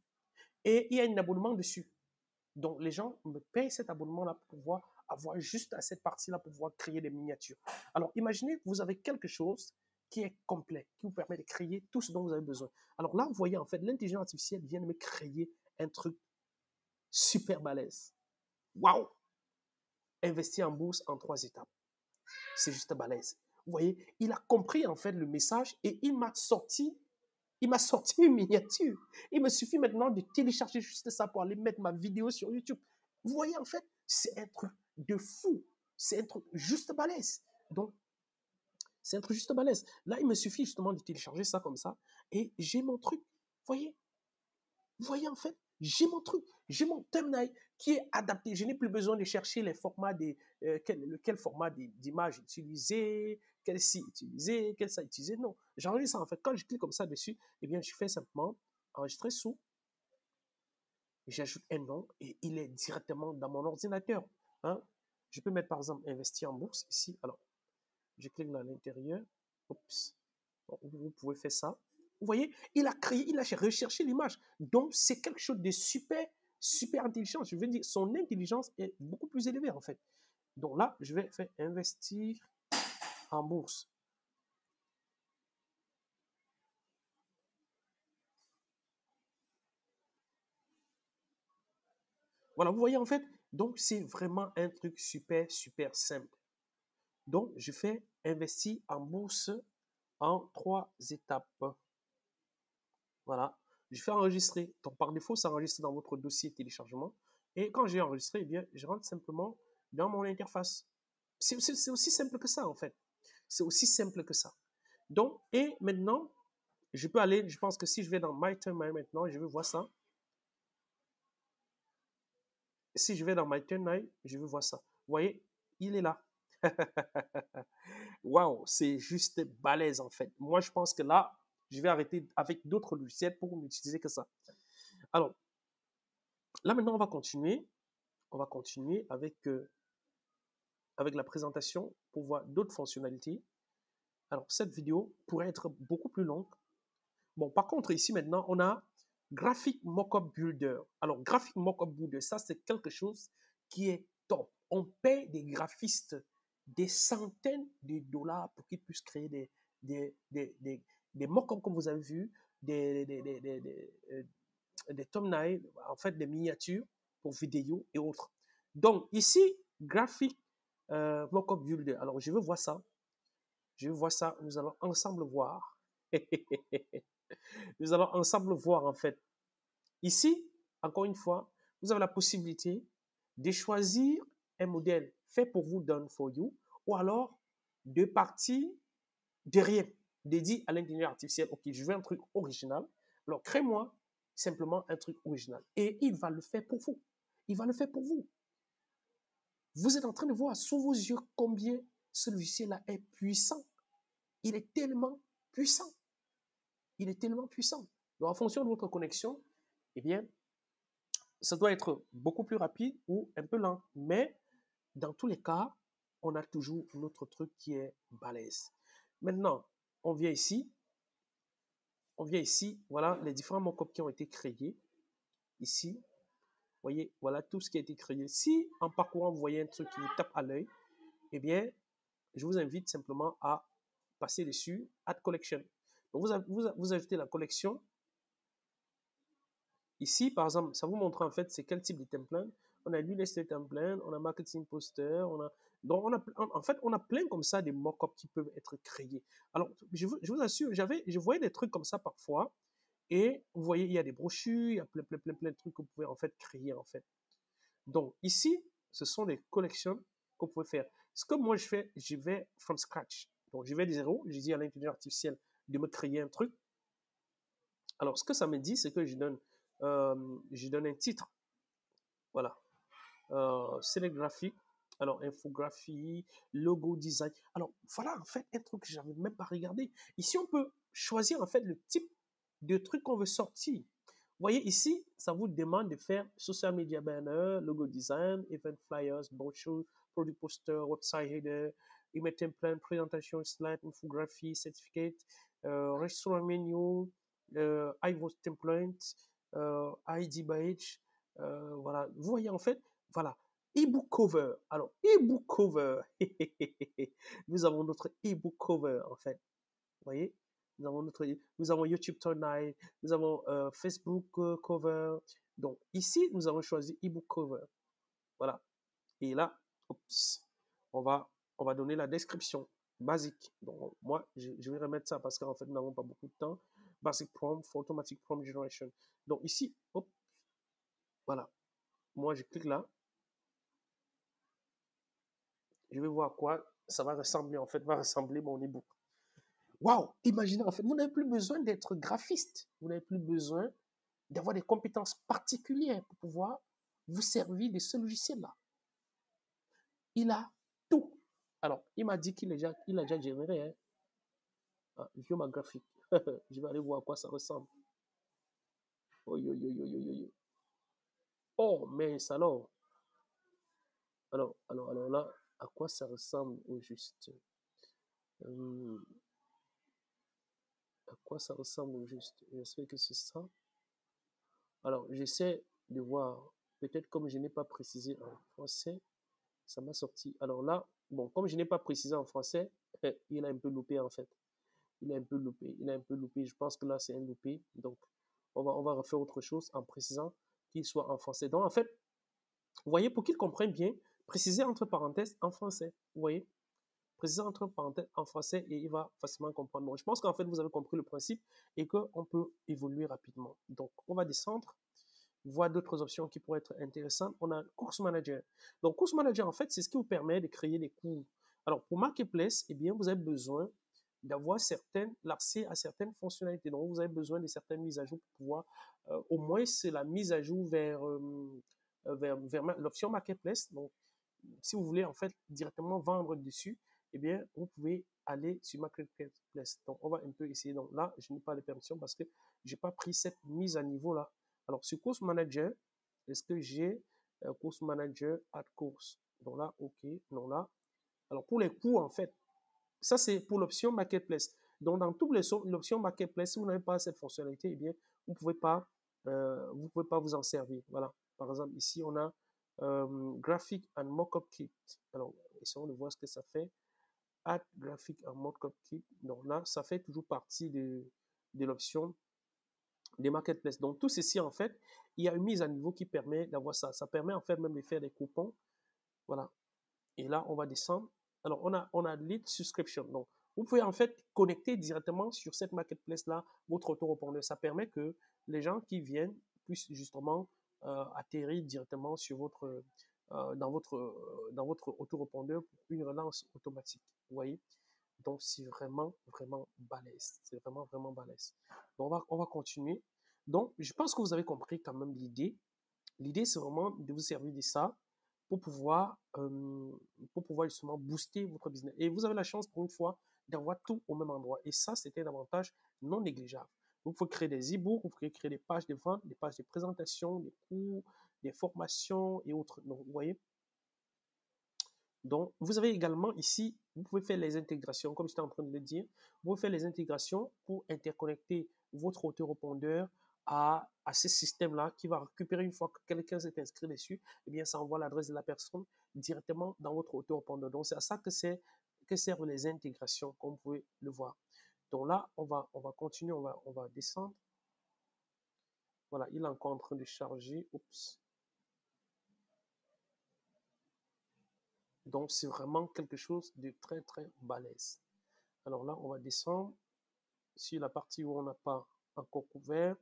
et il y a un abonnement dessus. Donc, les gens me payent cet abonnement-là pour pouvoir avoir juste à cette partie-là pour pouvoir créer des miniatures. Alors, imaginez que vous avez quelque chose qui est complet, qui vous permet de créer tout ce dont vous avez besoin. Alors là, vous voyez, en fait, l'intelligence artificielle vient de me créer un truc super balèze. Waouh! Investir en bourse en 3 étapes. C'est juste balèze. Vous voyez, il a compris, en fait, le message et il m'a sorti une miniature. Il me suffit maintenant de télécharger juste ça pour aller mettre ma vidéo sur YouTube. Vous voyez, en fait, c'est un truc de fou. C'est un truc juste balèze. Donc, c'est un truc juste balèze. Là, il me suffit justement de télécharger ça comme ça et j'ai mon truc. Vous voyez, en fait, j'ai mon truc. J'ai mon thumbnail qui est adapté. Je n'ai plus besoin de chercher les formats quel format d'image utiliser, quel site utiliser, quel site utiliser. Non, j'enregistre ça en fait. Quand je clique comme ça dessus, eh bien, je fais simplement enregistrer sous. J'ajoute un nom et il est directement dans mon ordinateur. Hein. Je peux mettre par exemple investir en bourse ici. Alors, je clique dans l'intérieur. Oups. Bon, vous pouvez faire ça. Vous voyez, il a créé, il a recherché l'image. Donc, c'est quelque chose de super, super intelligent. Je veux dire, son intelligence est beaucoup plus élevée en fait. Donc là, je vais faire investir en bourse. Voilà, vous voyez en fait, donc c'est vraiment un truc super, super simple. Donc, je fais investir en bourse en 3 étapes. Voilà, je fais enregistrer. Donc, par défaut, ça enregistre dans votre dossier téléchargement. Et quand j'ai enregistré, eh bien, je rentre simplement dans mon interface. C'est aussi simple que ça, en fait. C'est aussi simple que ça. Donc, et maintenant, je peux aller, je pense que si je vais dans My Timeline maintenant, je vais voir ça. Si je vais dans My Timeline, je vais voir ça. Vous voyez, il est là. Waouh, c'est juste balèze, en fait. Moi, je pense que là, je vais arrêter avec d'autres logiciels pour n'utiliser que ça. Alors, là, maintenant, on va continuer. On va continuer avec la présentation pour voir d'autres fonctionnalités. Alors, cette vidéo pourrait être beaucoup plus longue. Bon, par contre, ici maintenant, on a Graphic Mockup Builder. Alors, Graphic Mockup Builder, ça, c'est quelque chose qui est top. On paie des graphistes des centaines de dollars pour qu'ils puissent créer des mock-ups, comme vous avez vu, des thumbnails, en fait, des miniatures pour vidéos et autres. Donc, ici, Graphic Mockup Builder. Alors, je veux voir ça. Je veux voir ça. Nous allons ensemble voir. Nous allons ensemble voir, en fait. Ici, encore une fois, vous avez la possibilité de choisir un modèle fait pour vous, done for you, ou alors de partir de rien, de dire à l'intelligence artificielle, OK, je veux un truc original, alors crée-moi simplement un truc original. Et il va le faire pour vous. Il va le faire pour vous. Vous êtes en train de voir sous vos yeux combien ce logiciel-là est puissant. Il est tellement puissant. Il est tellement puissant. Donc, en fonction de votre connexion, eh bien, ça doit être beaucoup plus rapide ou un peu lent. Mais dans tous les cas, on a toujours notre truc qui est balèze. Maintenant, on vient ici. Voilà les différents mock-ups qui ont été créés. Ici, vous voyez, voilà tout ce qui a été créé. Si en parcourant, vous voyez un truc qui vous tape à l'œil, eh bien, je vous invite simplement à passer dessus, Add Collection. Donc, vous ajoutez la collection. Ici, par exemple, ça vous montre en fait c'est quel type de template. On a real estate template, on a marketing poster, on a Donc, en fait, on a plein comme ça des mock-ups qui peuvent être créés. Alors, je vous assure, je voyais des trucs comme ça parfois. Et vous voyez, il y a des brochures, il y a plein de trucs que vous pouvez en fait créer en fait. Donc ici, ce sont des collections que vous pouvez faire. Ce que moi je fais, je vais from scratch. Donc je vais de zéro, je dis à l'intelligence artificielle de me créer un truc. Alors ce que ça me dit, c'est que je donne un titre. Voilà. Select graphique. Alors infographie, logo design. Alors voilà en fait un truc que j'avais même pas regardé. Ici on peut choisir en fait le type de truc qu'on veut sortir. Vous voyez ici, ça vous demande de faire social media banner, logo design, event flyers, brochure, product poster, website header, email template, présentation, slide, infographie, certificate, restaurant menu, iVoice template, ID badge. Voilà. Vous voyez en fait, voilà. Ebook cover. Alors, ebook cover. Nous avons notre ebook cover en fait. Vous voyez? Nous avons YouTube Tonight, nous avons Facebook Cover. Donc ici, nous avons choisi ebook cover. Voilà. Et là, oups, on va donner la description basique. Donc moi, je vais remettre ça parce qu'en fait, nous n'avons pas beaucoup de temps. Basic prompt for automatic prompt generation. Donc ici, hop, voilà. Moi, je clique là. Je vais voir à quoi ça va ressembler. En fait, va ressembler mon ebook. Waouh! Imaginez, en fait, vous n'avez plus besoin d'être graphiste. Vous n'avez plus besoin d'avoir des compétences particulières pour pouvoir vous servir de ce logiciel-là. Il a tout. Alors, il m'a dit il a déjà généré un graphique. Je vais aller voir à quoi ça ressemble. Oh, yo, yo, yo, yo, yo, yo. Oh, mais alors là, à quoi ça ressemble au juste? À quoi ça ressemble au juste? J'espère que c'est ça. Alors, j'essaie de voir. Peut-être comme je n'ai pas précisé en français, ça m'a sorti. Alors là, bon, comme je n'ai pas précisé en français, il a un peu loupé en fait. Il a un peu loupé. Il a un peu loupé. Je pense que là, c'est un loupé. Donc, on va refaire autre chose en précisant qu'il soit en français. Donc, en fait, vous voyez, pour qu'il comprenne bien, préciser entre parenthèses en français. Vous voyez? Préciser entre parenthèses en français et il va facilement comprendre. Donc, je pense qu'en fait, vous avez compris le principe et qu'on peut évoluer rapidement. Donc, on va descendre, voir d'autres options qui pourraient être intéressantes. On a Course Manager. Donc, Course Manager, en fait, c'est ce qui vous permet de créer des cours. Alors, pour Marketplace, eh bien, vous avez besoin d'avoir l'accès à certaines fonctionnalités. Donc, vous avez besoin de certaines mises à jour pour pouvoir, au moins, c'est la mise à jour vers l'option Marketplace. Donc, si vous voulez, en fait, directement vendre dessus, eh bien, vous pouvez aller sur Marketplace. Donc, on va un peu essayer. Donc, là, je n'ai pas les permissions parce que je n'ai pas pris cette mise à niveau-là. Alors, sur Course Manager, est-ce que j'ai Course Manager, Add Course? Donc là, OK. Non, là. Alors, pour les cours, en fait, ça, c'est pour l'option Marketplace. Donc, dans toutes les l'option Marketplace, si vous n'avez pas cette fonctionnalité, eh bien, vous ne pouvez pas vous en servir. Voilà. Par exemple, ici, on a Graphic and Mockup Kit. Alors, essayons de voir ce que ça fait. Add Graphic and Mockup Kit. Donc là, ça fait toujours partie de l'option des marketplaces. Donc, tout ceci, en fait, il y a une mise à niveau qui permet d'avoir ça. Ça permet, en fait, même de faire des coupons. Voilà. Et là, on va descendre. Alors, on a Lead Subscription. Donc, vous pouvez, en fait, connecter directement sur cette marketplace-là votre autorépondeur. Ça permet que les gens qui viennent puissent justement atterrir directement sur dans votre autorépondeur pour une relance automatique. Vous voyez? Donc, c'est vraiment, vraiment balèze. C'est vraiment, vraiment balèze. Donc, on va continuer. Donc, je pense que vous avez compris quand même l'idée. L'idée, c'est vraiment de vous servir de ça pour pouvoir justement booster votre business. Et vous avez la chance, pour une fois, d'avoir tout au même endroit. Et ça, c'était un avantage non négligeable. Vous pouvez créer des e-books, vous pouvez créer des pages de vente, des pages de présentation, des cours, des formations et autres. Donc, vous voyez, donc, vous avez également ici, vous pouvez faire les intégrations, comme j'étais en train de le dire, vous pouvez faire les intégrations pour interconnecter votre autorépondeur à ce système-là qui va récupérer une fois que quelqu'un s'est inscrit dessus, eh bien, ça envoie l'adresse de la personne directement dans votre autorépondeur. Donc, c'est à ça que servent les intégrations, comme vous pouvez le voir. Donc là, on va continuer, on va descendre. Voilà, il est encore en train de charger. Oups. Donc, c'est vraiment quelque chose de très, très balèze. Alors là, on va descendre sur la partie où on n'a pas encore couvert.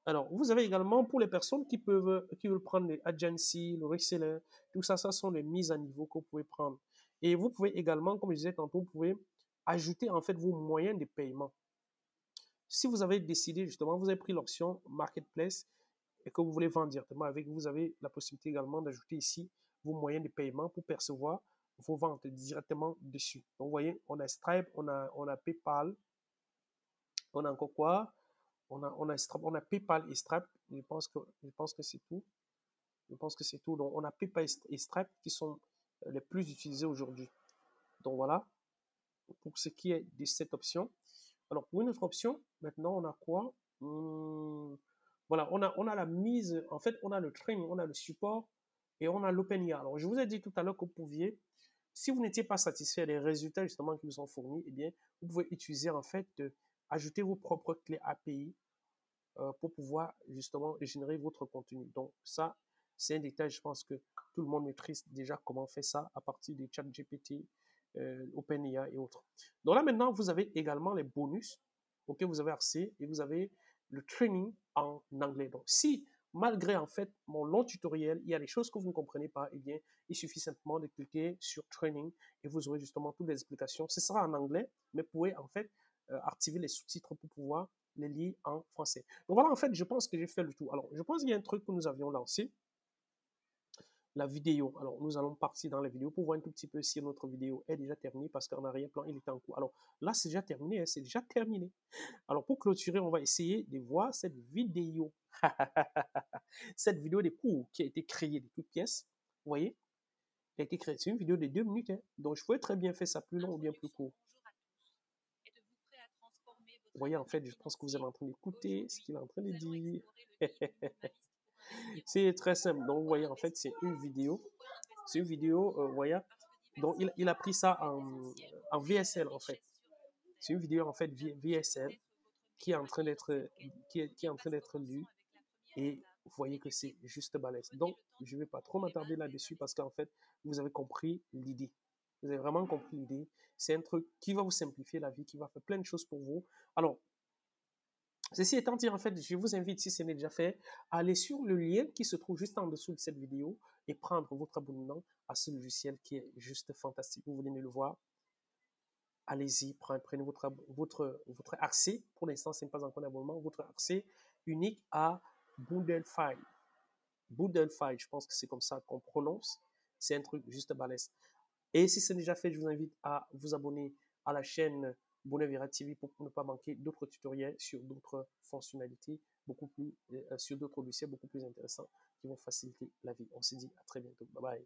Alors, vous avez également pour les personnes qui veulent prendre les agency, le reseller, tout ça, ça sont les mises à niveau que vous pouvez prendre. Et vous pouvez également, comme je disais tantôt, vous pouvez ajouter en fait vos moyens de paiement. Si vous avez décidé justement, vous avez pris l'option Marketplace et que vous voulez vendre directement avec, vous avez la possibilité également d'ajouter ici vos moyens de paiement pour percevoir vos ventes directement dessus. Donc, vous voyez, on a Stripe, on a PayPal, on a encore quoi? On a PayPal et Stripe. Je pense que c'est tout. Je pense que c'est tout. Donc, on a PayPal et Stripe qui sont les plus utilisés aujourd'hui. Donc, voilà, pour ce qui est de cette option. Alors, pour une autre option, maintenant, on a quoi? Voilà, on a la mise, en fait, on a le training, on a le support et on a l'OpenIA. Alors, je vous ai dit tout à l'heure que vous pouviez, si vous n'étiez pas satisfait des résultats justement qui vous sont fournis, eh bien, vous pouvez utiliser, en fait, ajouter vos propres clés API pour pouvoir justement générer votre contenu. Donc, ça, c'est un détail, je pense que tout le monde maîtrise déjà comment faire ça à partir de ChatGPT, OpenAI et autres. Donc là, maintenant, vous avez également les bonus auxquels vous avez accès et vous avez le training en anglais. Donc, si malgré en fait mon long tutoriel, il y a des choses que vous ne comprenez pas, eh bien, il suffit simplement de cliquer sur training et vous aurez justement toutes les explications. Ce sera en anglais, mais vous pouvez en fait activer les sous-titres pour pouvoir les lire en français. Donc voilà, en fait, je pense que j'ai fait le tout. Alors, je pense qu'il y a un truc que nous avions lancé, la vidéo. Alors, nous allons partir dans la vidéo pour voir un tout petit peu si notre vidéo est déjà terminée parce qu'en arrière-plan, il est en cours. Alors, là, c'est déjà terminé, hein, c'est déjà terminé. Alors, pour clôturer, on va essayer de voir cette vidéo. Cette vidéo des cours qui a été créée de toutes pièces. Vous voyez, qui a été créée. C'est une vidéo de 2 minutes. Hein. Donc, je pourrais très bien faire ça plus long ou bien plus court. Vous voyez, en fait, je pense que vous êtes en train d'écouter ce qu'il est en train de dire. C'est très simple. Donc, vous voyez, en fait, c'est une vidéo. C'est une vidéo, vous voyez. Donc, il a pris ça en VSL, en fait. C'est une vidéo, en fait, VSL qui est en train d'être qui est en train d'être lue. Et vous voyez que c'est juste balèze. Donc, je ne vais pas trop m'attarder là-dessus parce qu'en fait, vous avez compris l'idée. Vous avez vraiment compris l'idée. C'est un truc qui va vous simplifier la vie, qui va faire plein de choses pour vous. Alors, ceci étant dit, en fait, je vous invite, si ce n'est déjà fait, à aller sur le lien qui se trouve juste en dessous de cette vidéo et prendre votre abonnement à ce logiciel qui est juste fantastique. Vous venez de le voir. Allez-y, prenez votre accès. Pour l'instant, ce n'est pas encore un abonnement. Votre accès unique à Boodlefy. Boodlefy, je pense que c'est comme ça qu'on prononce. C'est un truc juste balèze. Et si c'est déjà fait, je vous invite à vous abonner à la chaîne Bonheur TV pour ne pas manquer d'autres tutoriels sur d'autres fonctionnalités, sur d'autres dossiers beaucoup plus intéressants qui vont faciliter la vie. On se dit à très bientôt. Bye bye.